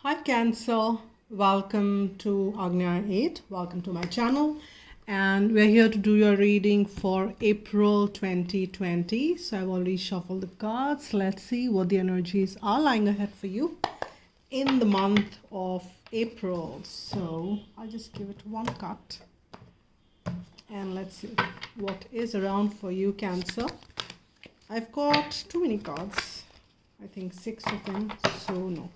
Hi Cancer, welcome to Agnya 8, welcome to my channel, and we're here to do your reading for April 2020. So I've already shuffled the cards. Let's see what the energies are lying ahead for you in the month of April. So I'll just give it one cut and let's see what is around for you, Cancer. I've got too many cards, I think 6 of them, so no.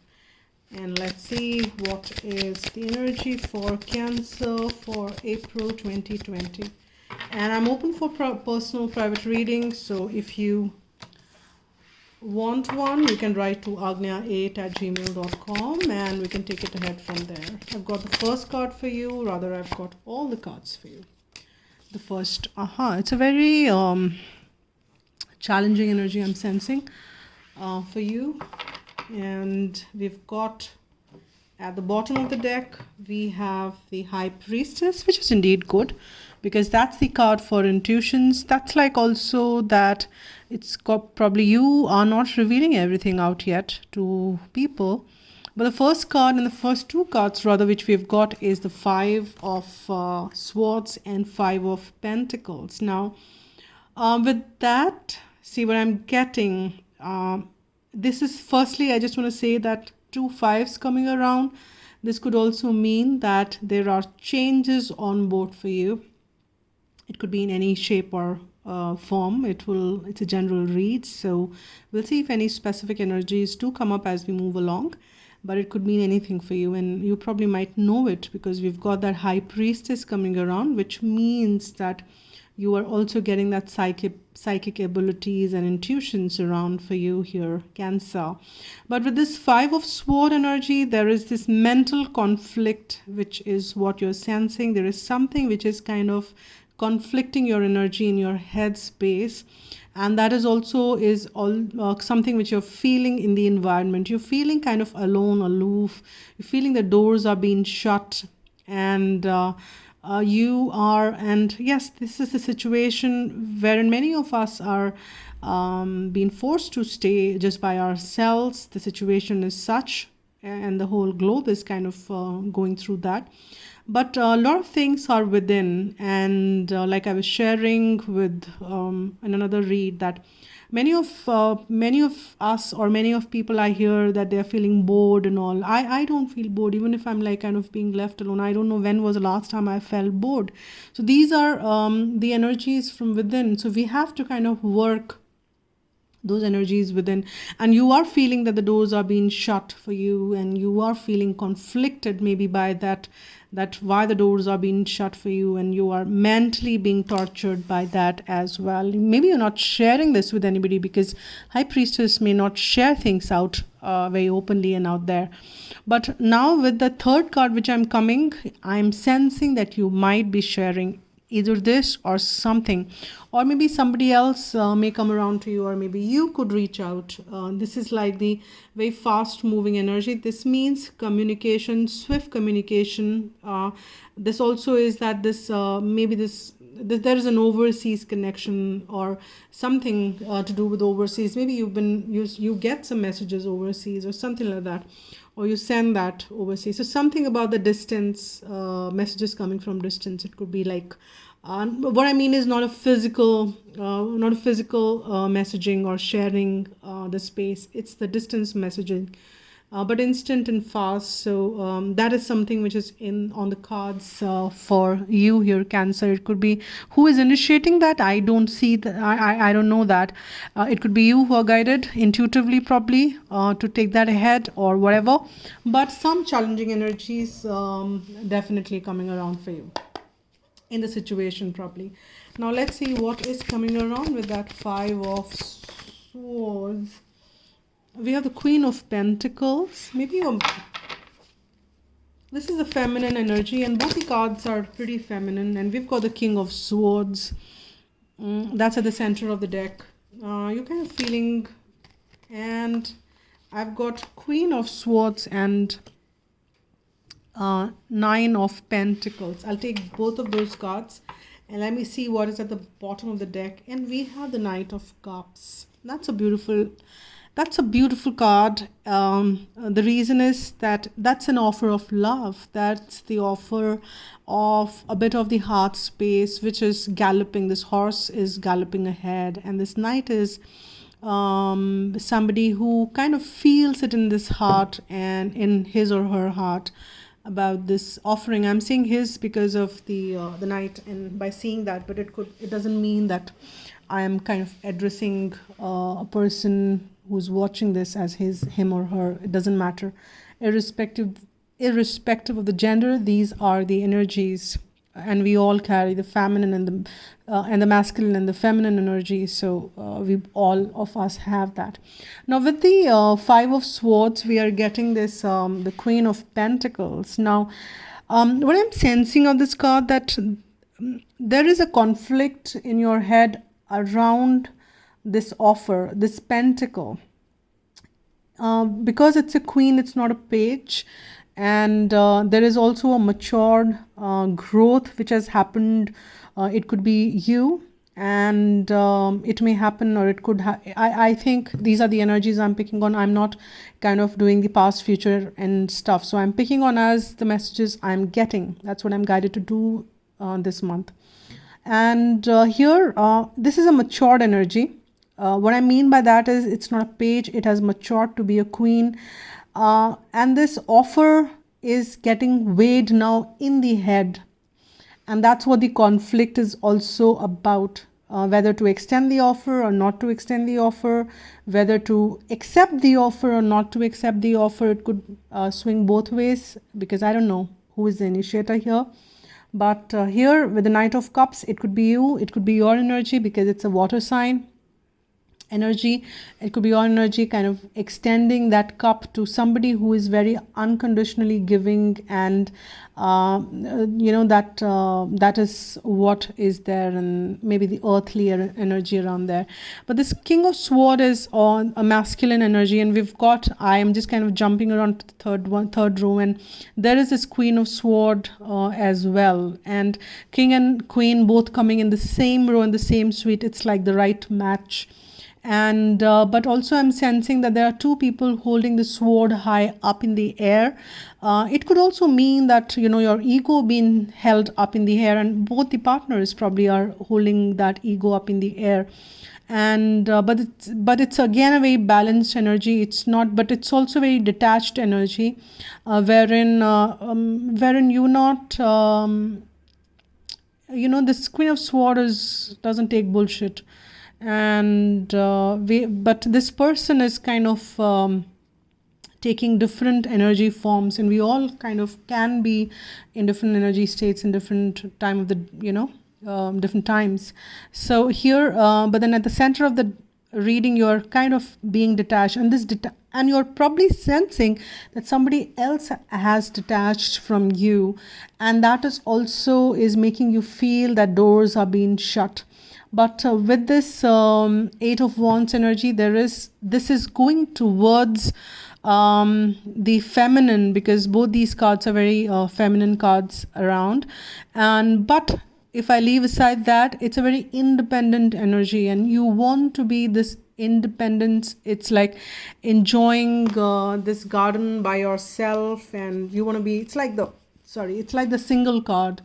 And let's see what is the energy for Cancer for April 2020. And I'm open for personal private reading. So if you want one, you can write to agnya8@gmail.com and we can take it ahead from there. I've got the first card for you. Rather, I've got all the cards for you. The first, it's a very challenging energy I'm sensing for you. And we've got at the bottom of the deck, we have the High Priestess, which is indeed good because that's the card for intuitions. That's like also that it's got probably you are not revealing everything out yet to people. But the first card and the first two cards rather which we've got is the Five of Swords and Five of Pentacles. Now, with that, see what I'm getting. This is firstly, I just want to say that 2 5s coming around. This could also mean that there are changes on board for you. It could be in any shape or form. It's a general read. So we'll see if any specific energies do come up as we move along. But it could mean anything for you. And you probably might know it because we've got that High Priestess coming around, which means that you are also getting that psychic abilities and intuitions around for you here, Cancer. But with this Five of Sword energy, there is this mental conflict, which is what you're sensing. There is something which is kind of conflicting your energy in your head space. And that is also something which you're feeling in the environment. You're feeling kind of alone, aloof. You're feeling the doors are being shut and yes, this is the situation wherein many of us are being forced to stay just by ourselves. The situation is such, and the whole globe is kind of going through that. But a lot of things are within, and like I was sharing with in another read that many of us or many of people I hear that they're feeling bored and all. I don't feel bored, even if I'm like kind of being left alone. I don't know when was the last time I felt bored. So these are the energies from within. So we have to kind of work those energies within, and you are feeling that the doors are being shut for you, and you are feeling conflicted maybe by that why the doors are being shut for you, and you are mentally being tortured by that as well. Maybe you're not sharing this with anybody because High Priestess may not share things out very openly and out there. But now with the third card which I'm sensing that you might be sharing either this or something, or maybe somebody else may come around to you, or maybe you could reach out. This is like the very fast moving energy. This means communication, swift communication. This also is that there is an overseas connection or something to do with overseas. Maybe you get some messages overseas or something like that, or you send that overseas. So something about the distance, messages coming from distance. It could be like, what I mean is not a physical messaging or sharing the space. It's the distance messaging, but instant and fast. So that is something which is on the cards for you here, Cancer. It could be who is initiating that. I don't see that. I don't know that. It could be you who are guided intuitively probably to take that ahead or whatever. But some challenging energies definitely coming around for you in the situation probably. Now let's see what is coming around with that Five of Swords. We have the Queen of Pentacles. Maybe this is a feminine energy, and both the cards are pretty feminine. And we've got the King of Swords. That's at the center of the deck. You're kind of feeling, and I've got Queen of Swords and Nine of Pentacles. I'll take both of those cards and let me see what is at the bottom of the deck. And we have the Knight of Cups. That's a beautiful That's a beautiful card. The reason is that that's an offer of love. That's the offer of a bit of the heart space, which is galloping. This horse is galloping ahead, and this knight is somebody who kind of feels it in this heart and in his or her heart about this offering. I'm saying his because of the knight, and by seeing that, but it doesn't mean that I am kind of addressing a person who's watching this as him or her. It doesn't matter, irrespective of the gender. These are the energies, and we all carry the feminine and the masculine and the feminine energy. So we all of us have that. Now with the Five of Swords, we are getting this the Queen of Pentacles. Now, what I'm sensing of this card, that there is a conflict in your head around this offer, this pentacle. Because it's a queen, it's not a page, and there is also a matured growth which has happened. It could be you, and it may happen, or it could I think these are the energies I'm picking on. I'm not kind of doing the past, future and stuff, so I'm picking on as the messages I'm getting. That's what I'm guided to do this month. And here, this is a matured energy. What I mean by that is it's not a page, it has matured to be a queen. And this offer is getting weighed now in the head. And that's what the conflict is also about. Whether to extend the offer or not to extend the offer, whether to accept the offer or not to accept the offer. It could swing both ways, because I don't know who is the initiator here. But here with the Knight of Cups, it could be you, it could be your energy, because it's a water sign energy. It could be your energy kind of extending that cup to somebody who is very unconditionally giving, and that is what is there, and maybe the earthly energy around there. But this King of Sword is on a masculine energy, and I am just kind of jumping around the third row, and there is this Queen of Sword as well, and King and Queen both coming in the same row in the same suite. It's like the right match. And but also I'm sensing that there are two people holding the sword high up in the air. It could also mean that your ego being held up in the air, and both the partners probably are holding that ego up in the air. And but it's again a very balanced energy. It's not, but it's also very detached energy, wherein you not this Queen of Swords doesn't take bullshit. And but this person is kind of taking different energy forms, and we all kind of can be in different energy states in different time of the different times. So here but then at the center of the reading, you're kind of being detached, and and you're probably sensing that somebody else has detached from you, and that is also is making you feel that doors are being shut. But with this Eight of Wands energy, this is going towards the feminine, because both these cards are very feminine cards around. But if I leave aside that, it's a very independent energy, and you want to be this independence. It's like enjoying this garden by yourself, and you want to be, it's like the single card.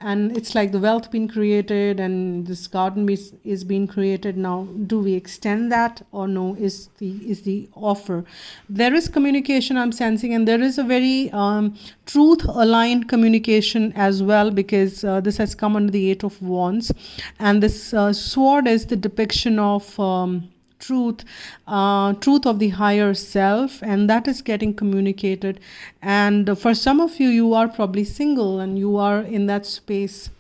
And it's like the wealth being created, and this garden is being created. Now, do we extend that or no, is the offer. There is communication I'm sensing, and there is a very truth aligned communication as well, because this has come under the Eight of Wands, and this sword is the depiction of truth of the higher self, and that is getting communicated. And for some of you are probably single, and you are in that space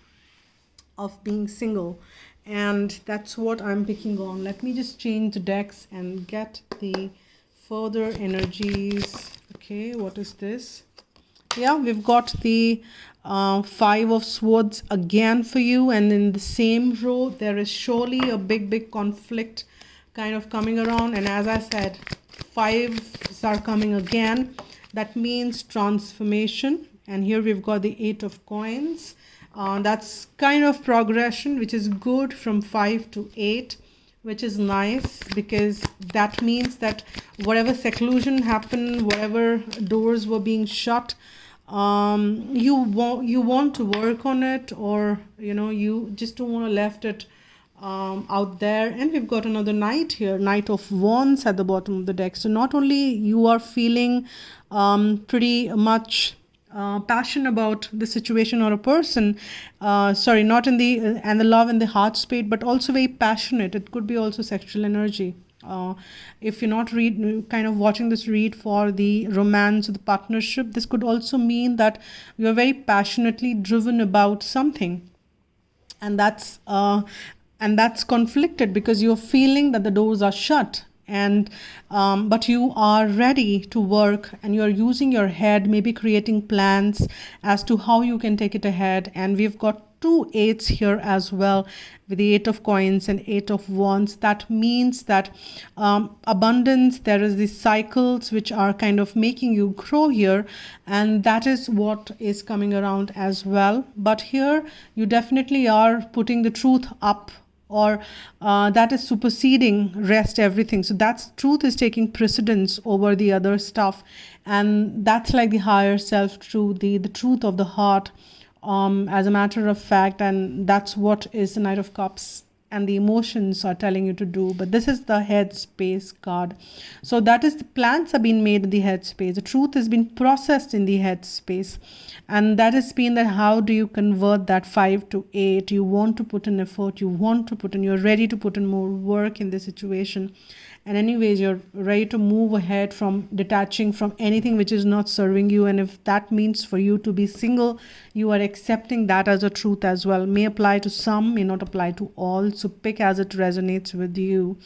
of being single, and that's what I'm picking on. Let me just change the decks and get the further energies. Okay, what is this? Yeah, we've got the Five of Swords again for you, and in the same row there is surely a big conflict kind of coming around. And as I said, fives are coming again. That means transformation. And here we've got the Eight of Coins. That's kind of progression, which is good, from 5 to 8. which is nice because that means that whatever seclusion happened, whatever doors were being shut, you want to work on it, or you just don't want to left it out there. And we've got another knight here, Knight of Wands at the bottom of the deck. So not only you are feeling pretty much passion about the situation or a person, sorry, not in the and the love and the heart space, but also very passionate. It could be also sexual energy. If you're not kind of watching this read for the romance or the partnership, this could also mean that you're very passionately driven about something, and that's conflicted because you're feeling that the doors are shut, and but you are ready to work, and you're using your head, maybe creating plans as to how you can take it ahead. And we've got two eights here as well, with the Eight of Coins and Eight of Wands. That means that abundance, there is these cycles which are kind of making you grow here, and that is what is coming around as well. But here you definitely are putting the truth up, or that is superseding rest everything. So that's truth is taking precedence over the other stuff, and that's like the higher self truth, the truth of the heart, as a matter of fact. And that's what is the Knight of Cups and the emotions are telling you to do. But this is the headspace card. So that is, the plans have been made in the headspace, the truth has been processed in the headspace, and that has been that how do you convert that 5 to 8. You want to put in effort, you want to put in, you're ready to put in more work in this situation. And anyways, you're ready to move ahead from detaching from anything which is not serving you. And if that means for you to be single, you are accepting that as a truth as well. May apply to some, may not apply to all. So pick as it resonates with you.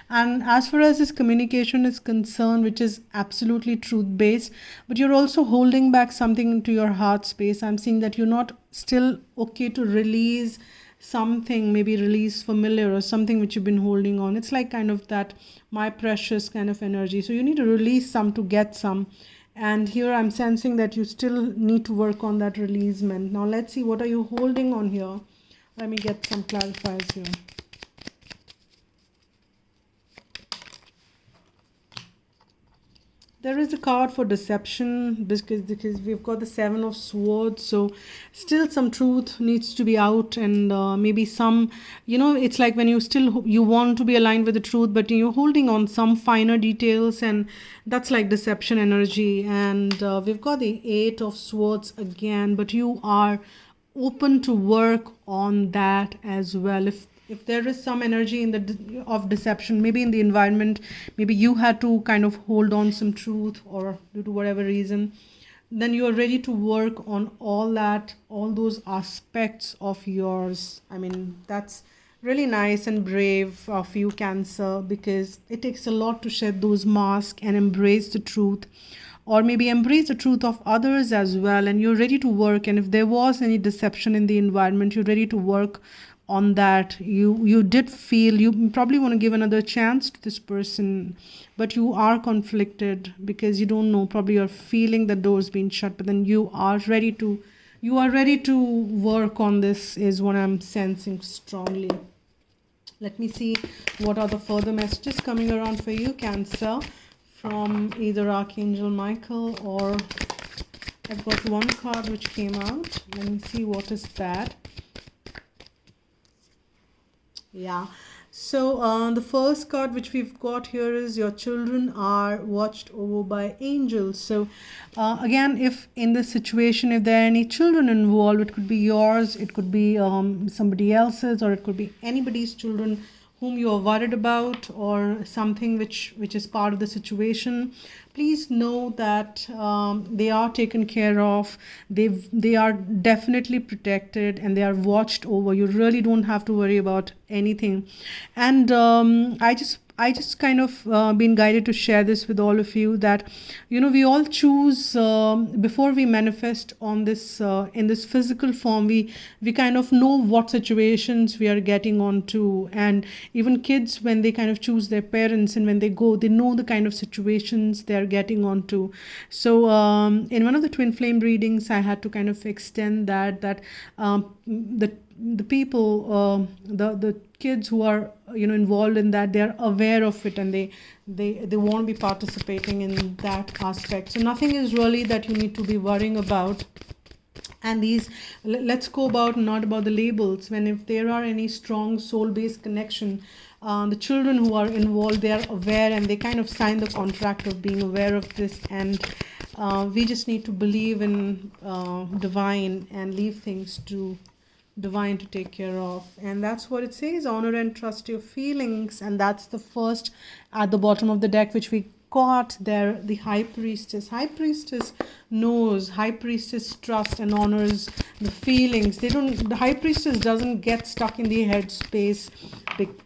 And as far as this communication is concerned, which is absolutely truth based, but you're also holding back something into your heart space. I'm seeing that you're not still okay to release something, maybe release familiar or something which you've been holding on. It's like kind of that my precious kind of energy. So you need to release some to get some. And here I'm sensing that you still need to work on that releasement. Now let's see, what are you holding on here? Let me get some clarifiers here. There is a card for deception because we've got the Seven of Swords. So still some truth needs to be out, and maybe some, it's like when you want to be aligned with the truth, but you're holding on some finer details, and that's like deception energy. And we've got the Eight of Swords again, but you are open to work on that as well. If there is some energy in of deception, maybe in the environment, maybe you had to kind of hold on some truth, or due to whatever reason, then you are ready to work on all those aspects of yours. I mean, that's really nice and brave of you, Cancer, because it takes a lot to shed those masks and embrace the truth, or maybe embrace the truth of others as well. And you're ready to work, and if there was any deception in the environment, you're ready to work on that. You did feel you probably want to give another chance to this person, but you are conflicted because you don't know, probably you're feeling the doors being shut, but then you are ready to work on this, is what I'm sensing strongly. Let me see what are the further messages coming around for you, Cancer, from either Archangel Michael, or I've got one card which came out. Let me see what is that. Yeah, so the first card which we've got here is your children are watched over by angels. So again, if in this situation, if there are any children involved, it could be yours, it could be somebody else's, or it could be anybody's children whom you are worried about, or something which is part of the situation. Please know that they are taken care of. They are definitely protected, and they are watched over. You really don't have to worry about anything. And I just kind of been guided to share this with all of you, that we all choose before we manifest on this in this physical form. We kind of know what situations we are getting onto, and even kids, when they kind of choose their parents and when they go, they know the kind of situations they are getting onto. So in one of the twin flame readings, I had to kind of extend that the people, the kids who are involved in that, they're aware of it, and they won't be participating in that aspect. So nothing is really that you need to be worrying about. And these, let's go about not about the labels. When if there are any strong soul-based connection, the children who are involved, they are aware, and they kind of sign the contract of being aware of this. And we just need to believe in divine and leave things to divine to take care of. And that's what it says: honor and trust your feelings. And that's the first at the bottom of the deck, which we got there, the high priestess. High priestess knows, high priestess trusts and honors the feelings. The high priestess doesn't get stuck in the head space,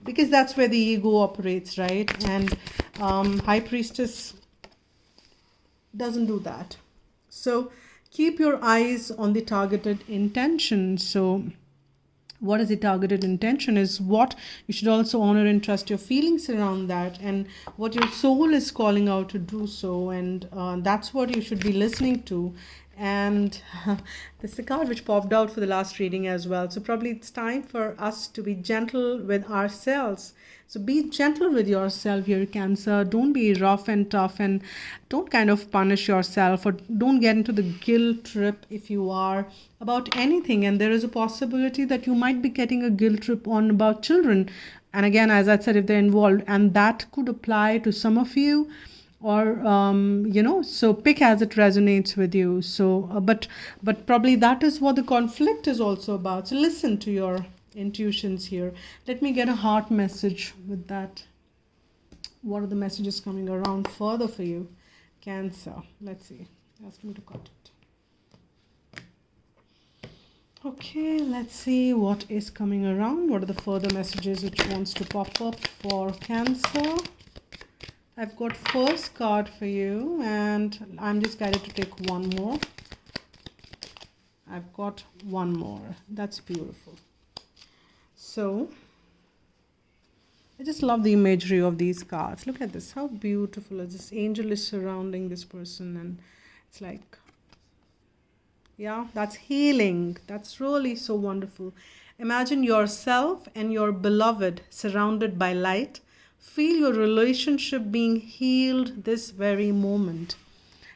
because that's where the ego operates, right? And high priestess doesn't do that. So keep your eyes on the targeted intention. So what is the targeted intention is what you should also honor and trust your feelings around that, and what your soul is calling out to do so. And that's what you should be listening to. And this is the card which popped out for the last reading as well. So probably it's time for us to be gentle with ourselves. So be gentle with yourself here, Cancer. Don't be rough and tough, and don't kind of punish yourself, or don't get into the guilt trip if you are about anything. And there is a possibility that you might be getting a guilt trip on about children. And again, as I said, if they're involved, and that could apply to some of you, or so pick as it resonates with you. So but probably that is what the conflict is also about. So listen to your intuitions here. Let me get a heart message with that. What are the messages coming around further for you, Cancer? Let's see. Ask me to cut it. Okay, let's see what is coming around. What are the further messages which wants to pop up for Cancer? I've got first card for you, and I'm just guided to take one more. I've got one more. That's beautiful. So I just love the imagery of these cards. Look at this. How beautiful is this? Angel is surrounding this person, and it's like, yeah, that's healing. That's really so wonderful. Imagine yourself and your beloved surrounded by light. Feel your relationship being healed this very moment.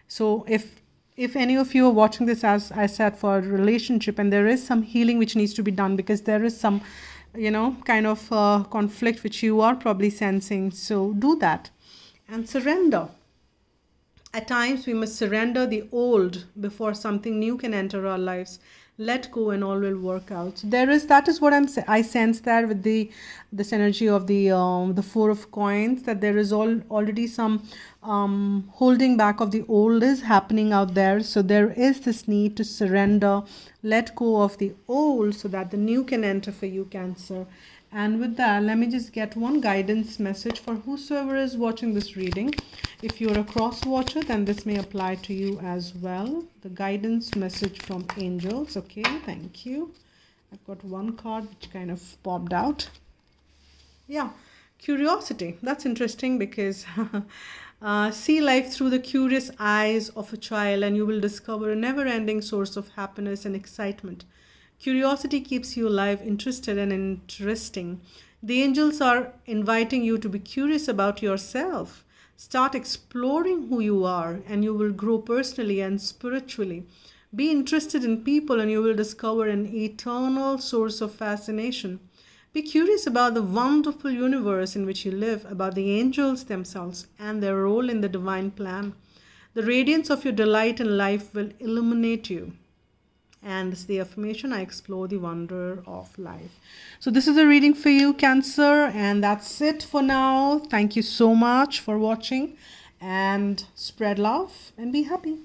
So if any of you are watching this, as I said, for a relationship, and there is some healing which needs to be done, because there is some kind of conflict which you are probably sensing, so do that and surrender. At times we must surrender the old before something new can enter our lives. Let go and all will work out. So that is what I sense there with this energy of the Four of Coins, that there is already some holding back of the old is happening out there. So there is this need to surrender, let go of the old, so that the new can enter for you, Cancer. And with that, let me just get one guidance message for whosoever is watching this reading. If you're a cross watcher, then this may apply to you as well. The guidance message from angels. Okay, thank you. I've got one card which kind of popped out. Yeah, curiosity. That's interesting, because see life through the curious eyes of a child, and you will discover a never-ending source of happiness and excitement. Curiosity keeps you alive, interested, and interesting. The angels are inviting you to be curious about yourself. Start exploring who you are, and you will grow personally and spiritually. Be interested in people, and you will discover an eternal source of fascination. Be curious about the wonderful universe in which you live, about the angels themselves and their role in the divine plan. The radiance of your delight in life will illuminate you. And this is the affirmation: I explore the wonder of life. So this is a reading for you, Cancer, and that's it for now. Thank you so much for watching, and spread love and be happy.